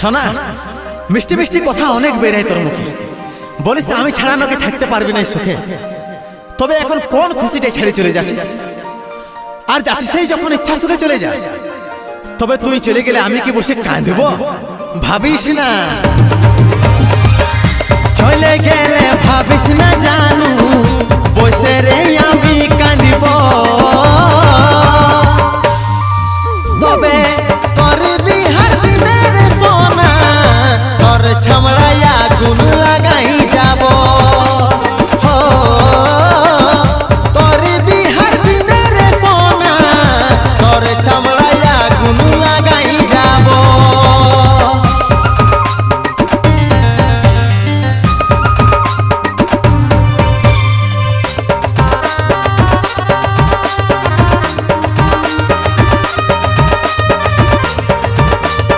শোনা, মিষ্টি মিষ্টি কথা অনেক বেড়াই তোর মুখে, বলিস আমি ছাড়া নাকি থাকতে পারবি না সুখে। তবে এখন কোন খুশিটাই ছেড়ে চলে যাচ্ছিস? আর যাচ্ছিস সেই যখন ইচ্ছা সুখে চলে যা। তবে তুই চলে গেলে আমি কি বসে কাঁদব? ভাবিস না চলে গেলে, ভাবিস না জানু বসে রে আমি কাঁদিব।